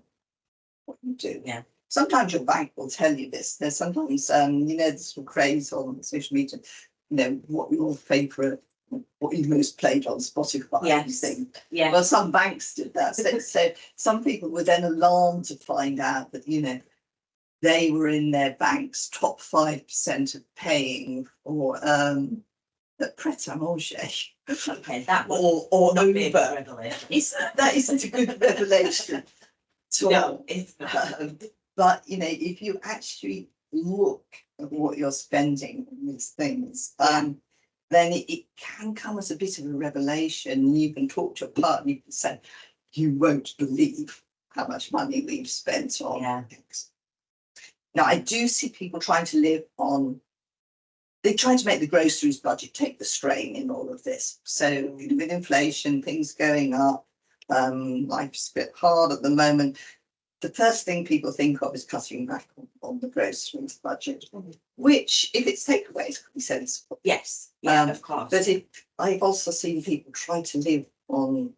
what you do. Sometimes your bank will tell you this. There's sometimes there's some craze on social media, what your favourite, what you most played on Spotify. Well, some banks did that. So some people were then alarmed to find out that they were in their bank's top 5% of paying for Pret-a-Manger. Okay, that or not be a Uber. revelation. That isn't a good revelation. No, it's not. But if you actually look at what you're spending on these things, then it can come as a bit of a revelation. You can talk to a partner, you can say, you won't believe how much money we've spent on things. Now, I do see people trying to live on, they try to make the groceries budget take the strain in all of this. So with inflation, things going up, life's a bit hard at the moment. The first thing people think of is cutting back on the groceries budget, which, if it's takeaways, could be sensible. Yes, of course. But I've also seen people try to live on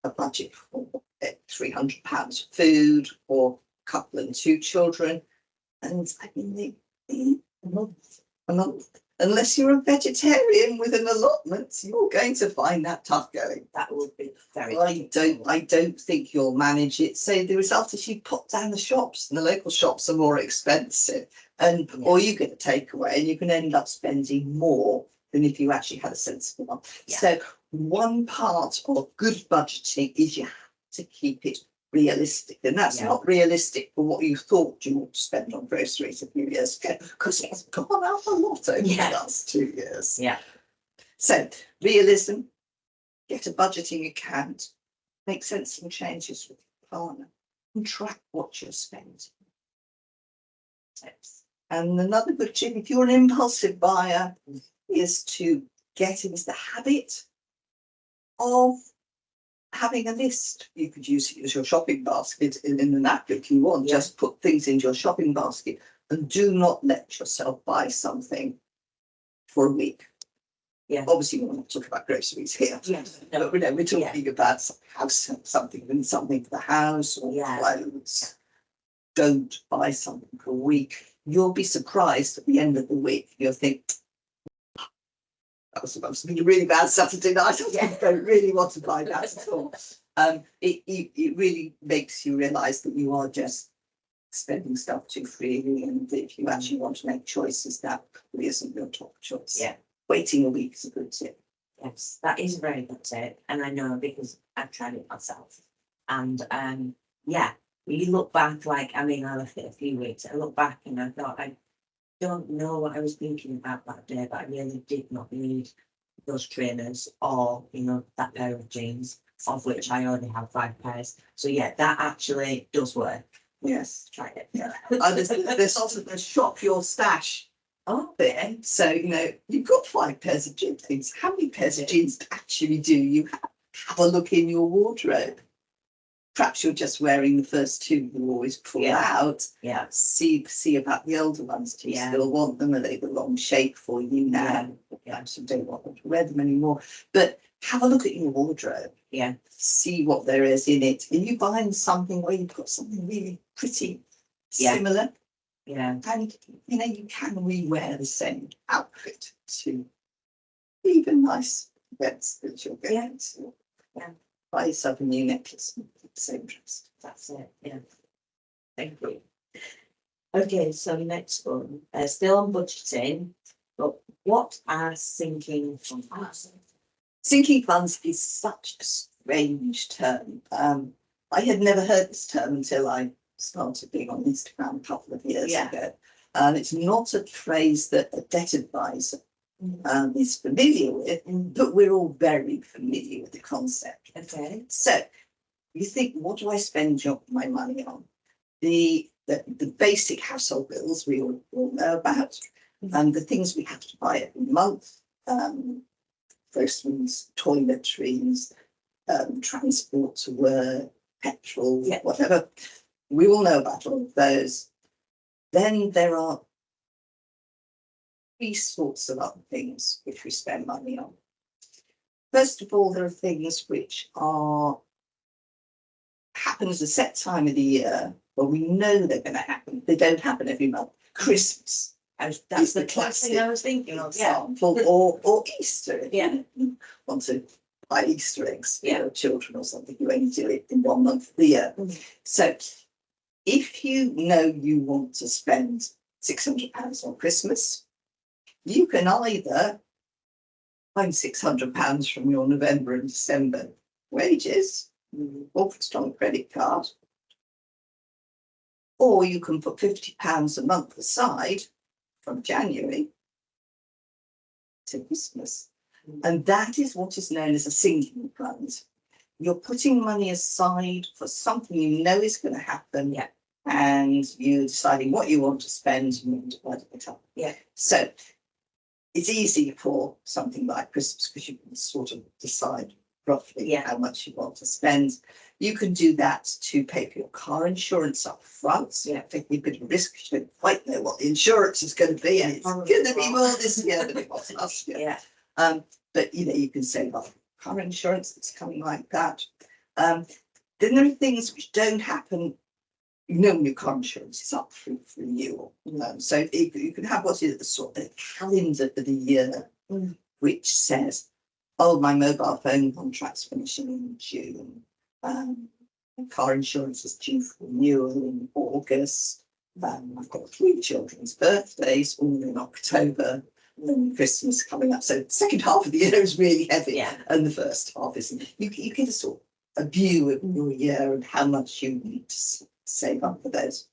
a budget for £300 food or a couple and two children, and I mean, a month. Unless you're a vegetarian with an allotment, you're going to find that tough going. That would be very. I don't think you'll manage it. So the result is you pop down the shops, and the local shops are more expensive, or you get a takeaway, and you can end up spending more than if you actually had a sensible one. So one part of good budgeting is you have to keep it realistic, and that's not realistic for what you thought you would spend on groceries a few years ago, because it's gone up a lot over the last 2 years. So realism, get a budgeting account, make sensible changes with your partner, and track what you're spending. And another good tip, if you're an impulsive buyer, is to get into the habit of having a list. You could use it as your shopping basket in an app if you want. Just put things into your shopping basket and do not let yourself buy something for a week. Yeah. Obviously, we're not talking about groceries here. Yes. But we're talking about something for the house or clothes. Don't buy something for a week. You'll be surprised at the end of the week. You'll think, that was really bad Saturday night. I don't really want to buy that at all. It really makes you realise that you are just spending stuff too freely, and if you actually want to make choices, that probably isn't your top choice. Yeah. Waiting a week is a good tip. Yes, that is a very good tip, and I know because I've tried it myself. And yeah, when you look back, like I left it a few weeks. I look back and I thought, I don't know what I was thinking about that day, but I really did not need those trainers or that pair of jeans, of which I only have 5 pairs. So yeah, that actually does work. Yes, Try it. yeah. There's also the shop your stash. Oh, There, so you've got 5 pairs of jeans. How many pairs of jeans actually do you have? Have a look in your wardrobe. Perhaps you're just wearing the first 2 you always pull out. Yeah. See about the older ones. Do you still want them? Are they the wrong shape for you now? Perhaps you don't want to wear them anymore. But have a look at your wardrobe. Yeah. See what there is in it. Are you buying something where you've got something really pretty similar? Yeah. And you can rewear the same outfit to even nice events that you're going to. Yeah. Buy yourself a new necklace with the same dress. That's it. Yeah. Thank you. Okay, so next one. Still on budgeting, but what are sinking funds? Sinking funds is such a strange term. I had never heard this term until I started being on Instagram a couple of years ago. It's not a phrase that a debt advisor is familiar with, but we're all very familiar with the concept. Okay. So you think, what do I spend my money on? The basic household bills we all know about, and the things we have to buy every month, groceries, toiletries, transport to work, petrol, whatever. We all know about all of those. Then there are 3 sorts of other things which we spend money on. First of all, there are things which happen at a set time of the year, but we know they're going to happen. They don't happen every month. Christmas. That's the classic thing I was thinking of. Example, or Easter. Yeah. You want to buy Easter eggs for your children or something, you only do it in 1 month of the year. So if you know you want to spend £600 on Christmas, you can either find £600 from your November and December wages, or from a credit card, or you can put £50 a month aside from January to Christmas. And that is what is known as a sinking fund. You're putting money aside for something you know is going to happen, and you're deciding what you want to spend and you're dividing it up. So it's easy for something like Christmas because you can sort of decide roughly how much you want to spend. You can do that to pay for your car insurance up front. So taking a bit of risk because you don't quite know what the insurance is going to be, and it's going to be more this year than it was last year. But you can save up car insurance that's coming like that. Then there are things which don't happen. When your car insurance is up for renewal. So you can have what is the sort of calendar for the year, which says, oh, my mobile phone contract's finishing in June. Car insurance is due for renewal in August. I've got 3 children's birthdays, all in October. And Christmas coming up. So the second half of the year is really heavy, and the first half isn't. You get a sort of a view of your year and how much you need to save up for those.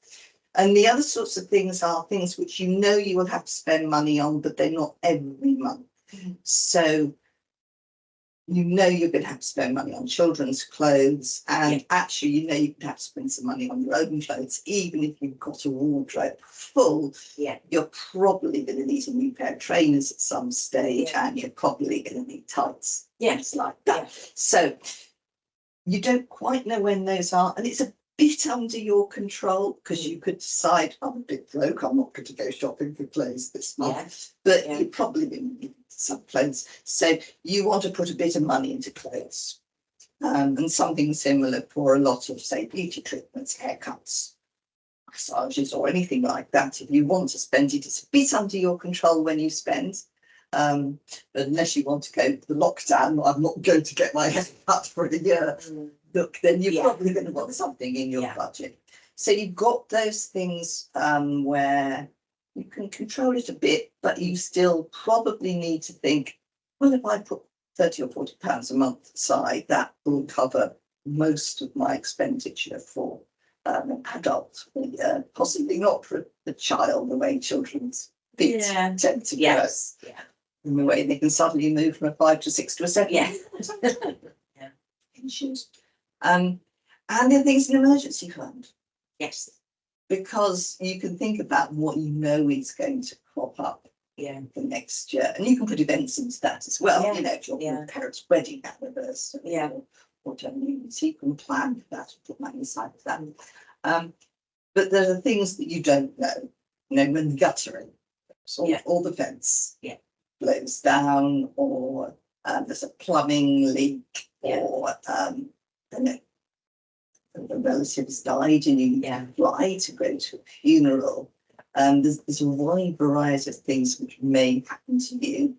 And the other sorts of things are things which you know you will have to spend money on, but they're not every month. So you know you're going to have to spend money on children's clothes, and actually you know you can have to spend some money on your own clothes. Even if you've got a wardrobe full, you're probably going to need a new pair of trainers at some stage, and you're probably going to need tights. Yes, like that. So you don't quite know when those are, and it's a bit under your control because you could decide, I'm a bit broke, I'm not going to go shopping for clothes this month, but you're probably going to need some clothes. So you want to put a bit of money into clothes. And something similar for a lot of, say, beauty treatments, haircuts, massages, or anything like that. If you want to spend it, it's a bit under your control when you spend. But unless you want to go to the lockdown, I'm not going to get my hair cut for a year. Look, then you're probably going to want something in your budget. So you've got those things where you can control it a bit, but you still probably need to think, well, if I put 30 or 40 pounds a month aside, that will cover most of my expenditure for an adult, possibly not for the child, the way children's feet tend to go. Yeah. In the way they can suddenly move from a 5 to 6 to a 7. Yeah. Issues. And then there's an emergency fund. Yes. Because you can think about what you know is going to crop up for next year. And you can put events into that as well. You know, if your parents' wedding anniversary or whatever, so you can plan for that and put money aside for that. But there are things that you don't know. You know, when the guttering or the fence blows down, or there's a plumbing leak, or the relatives died and you fly to go to a funeral. There's a wide variety of things which may happen to you.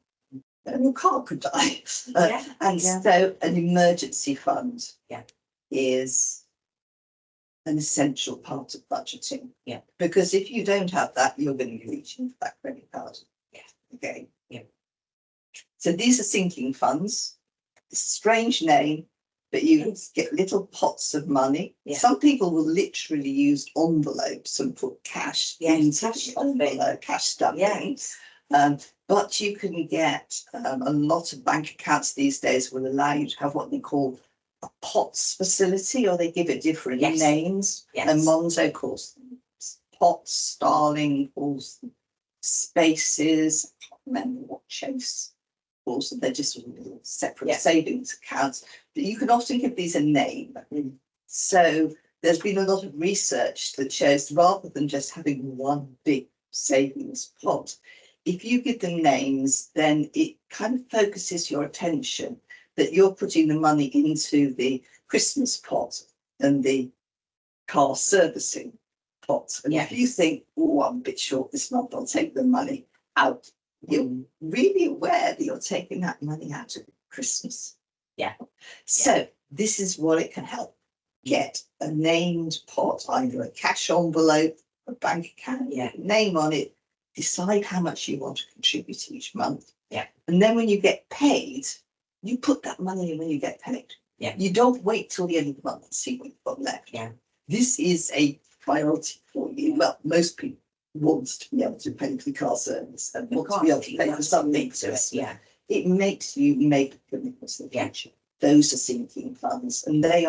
And your car could die. So an emergency fund is an essential part of budgeting. Because if you don't have that, you're going to be reaching for that credit card. Okay. So these are sinking funds. It's a strange name, but you get little pots of money. Some people will literally use envelopes and put cash into the envelope, cash stuffing. But you can get a lot of bank accounts these days will allow you to have what they call a POTS facility, or they give it different names. And Monzo calls them POTS, Starling calls them Spaces. I can't remember what Chase calls them. They're just little separate savings accounts. But you can often give these a name. So there's been a lot of research that shows rather than just having one big savings pot, if you give them names, then it kind of focuses your attention that you're putting the money into the Christmas pot and the car servicing pot. And if you think, oh, I'm a bit short this month, I'll take the money out, you're really aware that you're taking that money out of Christmas. So this is what it can help. Get a named pot, either a cash envelope, a bank account, name on it, decide how much you want to contribute each month. And then when you get paid, you put that money in when you get paid. You don't wait till the end of the month to see what you've got left. This is a priority for you. Well, most people want to be able to pay for the car service and want to be able to pay for some things. It makes you make commitments to the future. Those are sinking funds, and they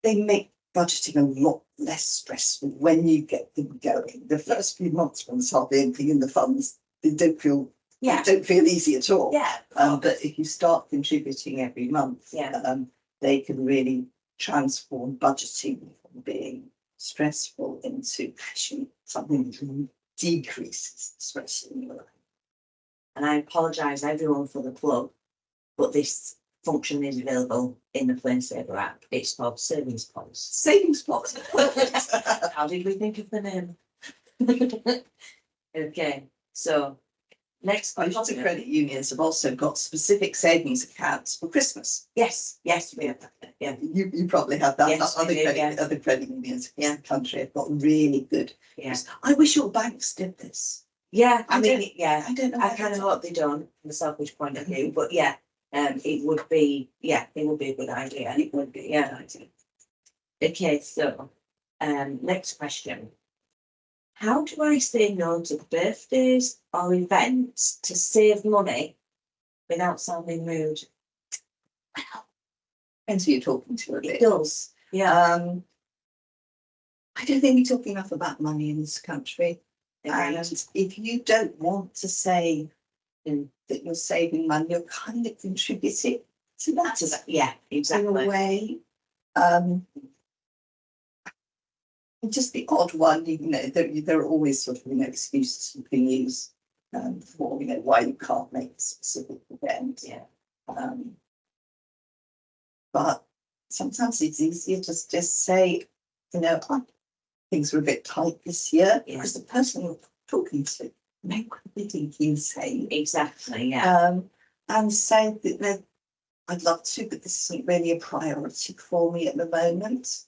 make budgeting a lot less stressful when you get them going. The first few months when there's hardly anything in the funds, they don't feel easy at all. But if you start contributing every month, they can really transform budgeting from being stressful into actually something that decreases stress in your life. And I apologise everyone for the plug, but this function is available in the PlaneSaver app. It's called Savings Pots. Savings Pots. How did we think of the name? Okay, so next question. Lots of credit unions have also got specific savings accounts for Christmas. Yes, we have that. You probably have that. Yes, other credit unions in the country have got really good. I wish your banks did this. I I don't know. I kind of hope they don't from a selfish point of view, but it would be a good idea. It would be, Okay, so next question. How do I say no to birthdays or events to save money without sounding rude? Well, depends who you're talking to a bit. It does. I don't think we talk enough about money in this country. And if you don't want to say that you're saving money, you're kind of contributing to that. Exactly. In a way. Just the odd one, there are always sort of excuses you can use. for, why you can't make a specific event. Yeah. But sometimes it's easier to just say, things are a bit tight this year, Yeah. because the person you're talking to may be thinking same. Exactly, yeah. And say that I'd love to, but this isn't really a priority for me at the moment.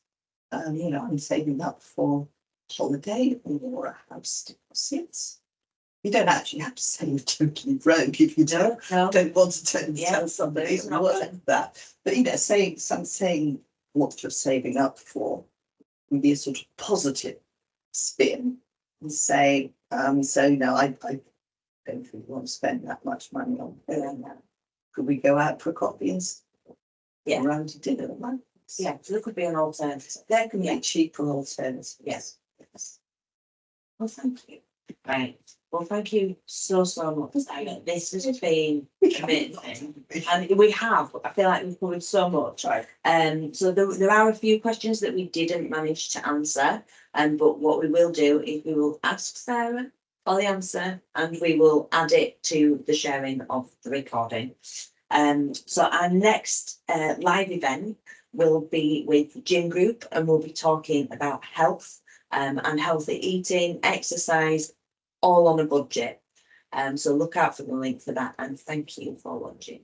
I'm saving up for holiday or a house deposit. You don't actually have to say you're totally broke if you don't want to tell somebody it's not like that. But saying what you're saving up for would be a sort of positive spin and say, so no, I don't really want to spend that much money on doing that. Could we go out for a coffee and around to dinner? Yeah, so there could be an alternative. There can be cheaper alternatives. Yes. Well, thank you. Right. Well, thank you so much, Sarah. This has been amazing. And we have. I feel like we've covered so much. Right. So there are a few questions that we didn't manage to answer. But what we will do is we will ask Sarah for the answer and we will add it to the sharing of the recording. So our next live event will be with Gym Group, and we'll be talking about health and healthy eating, exercise, all on a budget. So look out for the link for that, and thank you for watching.